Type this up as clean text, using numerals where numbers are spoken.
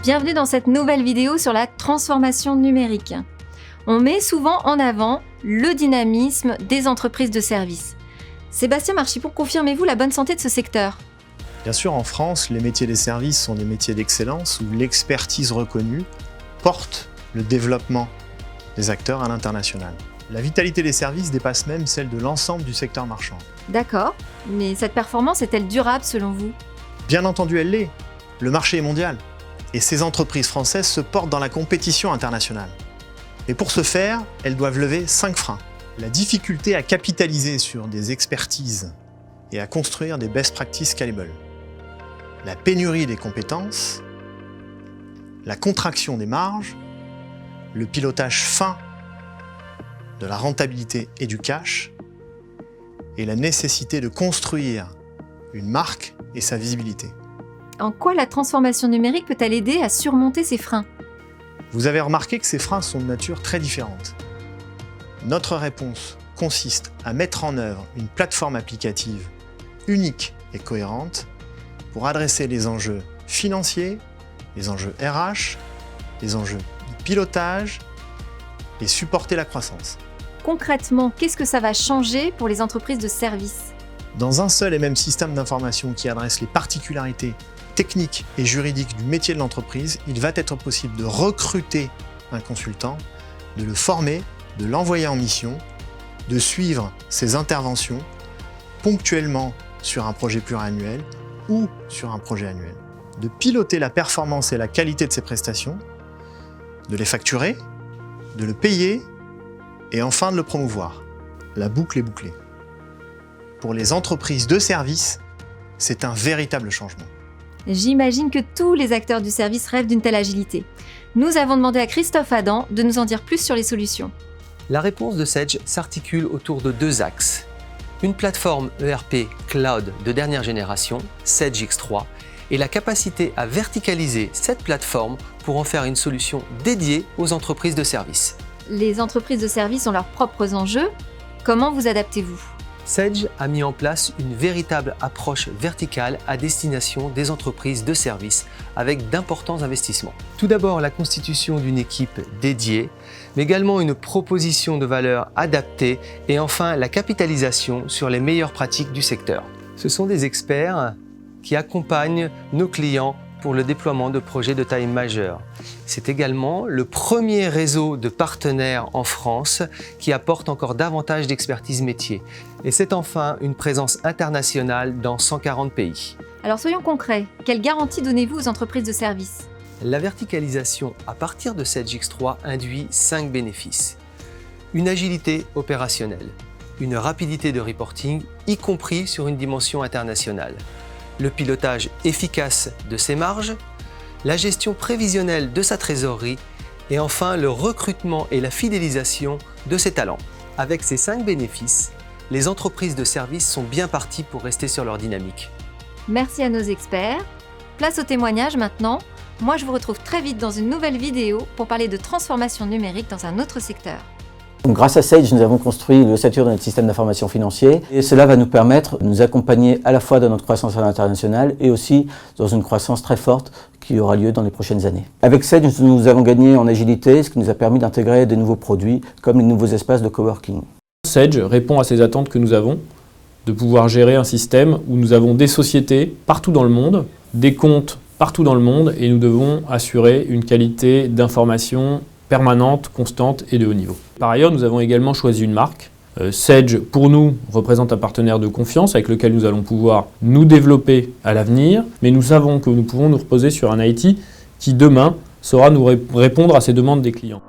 bienvenue dans cette nouvelle vidéo sur la transformation numérique. On met souvent en avant le dynamisme des entreprises de services. Sébastien Marchipon, confirmez-vous la bonne santé de ce secteur? Bien sûr, en France, les métiers des services sont des métiers d'excellence où l'expertise reconnue porte le développement des acteurs à l'international. La vitalité des services dépasse même celle de l'ensemble du secteur marchand. D'accord, mais cette performance est-elle durable selon vous? Bien entendu, elle l'est. Le marché est mondial et ces entreprises françaises se portent dans la compétition internationale. Mais pour ce faire, elles doivent lever 5 freins. La difficulté à capitaliser sur des expertises et à construire des best practices scalable. La pénurie des compétences, la contraction des marges, le pilotage fin de la rentabilité et du cash, et la nécessité de construire une marque et sa visibilité. En quoi la transformation numérique peut-elle aider à surmonter ces freins? Vous avez remarqué que ces freins sont de nature très différente. Notre réponse consiste à mettre en œuvre une plateforme applicative unique et cohérente pour adresser les enjeux financiers, les enjeux RH, les enjeux de pilotage et supporter la croissance. Concrètement, qu'est-ce que ça va changer pour les entreprises de services? Dans un seul et même système d'information qui adresse les particularités techniques et juridiques du métier de l'entreprise, il va être possible de recruter un consultant, de le former, de l'envoyer en mission, de suivre ses interventions ponctuellement sur un projet pluriannuel ou sur un projet annuel, de piloter la performance et la qualité de ses prestations, de les facturer, de le payer et enfin de le promouvoir. La boucle est bouclée. Pour les entreprises de services, c'est un véritable changement. J'imagine que tous les acteurs du service rêvent d'une telle agilité. Nous avons demandé à Christophe Adam de nous en dire plus sur les solutions. La réponse de Sedge s'articule autour de 2 axes. Une plateforme ERP cloud de dernière génération, Sedge X3, et la capacité à verticaliser cette plateforme pour en faire une solution dédiée aux entreprises de services. Les entreprises de services ont leurs propres enjeux. Comment vous adaptez-vous? Sedge a mis en place une véritable approche verticale à destination des entreprises de services avec d'importants investissements. Tout d'abord, la constitution d'une équipe dédiée, mais également une proposition de valeur adaptée et enfin la capitalisation sur les meilleures pratiques du secteur. Ce sont des experts qui accompagnent nos clients pour le déploiement de projets de taille majeure. C'est également le premier réseau de partenaires en France qui apporte encore davantage d'expertise métier. Et c'est enfin une présence internationale dans 140 pays. Alors soyons concrets, quelles garanties donnez-vous aux entreprises de services? La verticalisation à partir de Sedge X3 induit 5 bénéfices. Une agilité opérationnelle, une rapidité de reporting, y compris sur une dimension internationale, le pilotage efficace de ses marges, la gestion prévisionnelle de sa trésorerie et enfin le recrutement et la fidélisation de ses talents. Avec ces 5 bénéfices, les entreprises de services sont bien parties pour rester sur leur dynamique. Merci à nos experts. Place au témoignage maintenant. Moi, je vous retrouve très vite dans une nouvelle vidéo pour parler de transformation numérique dans un autre secteur. Donc, grâce à Sedge, nous avons construit l'ossature de notre système d'information financier et cela va nous permettre de nous accompagner à la fois dans notre croissance à l'international et aussi dans une croissance très forte qui aura lieu dans les prochaines années. Avec Sedge, nous avons gagné en agilité, ce qui nous a permis d'intégrer des nouveaux produits comme les nouveaux espaces de coworking. Sedge répond à ces attentes que nous avons, de pouvoir gérer un système où nous avons des sociétés partout dans le monde, des comptes partout dans le monde et nous devons assurer une qualité d'information permanente, constante et de haut niveau. Par ailleurs, nous avons également choisi une marque. Sedge, pour nous, représente un partenaire de confiance avec lequel nous allons pouvoir nous développer à l'avenir, mais nous savons que nous pouvons nous reposer sur un IT qui, demain, saura nous répondre à ces demandes des clients.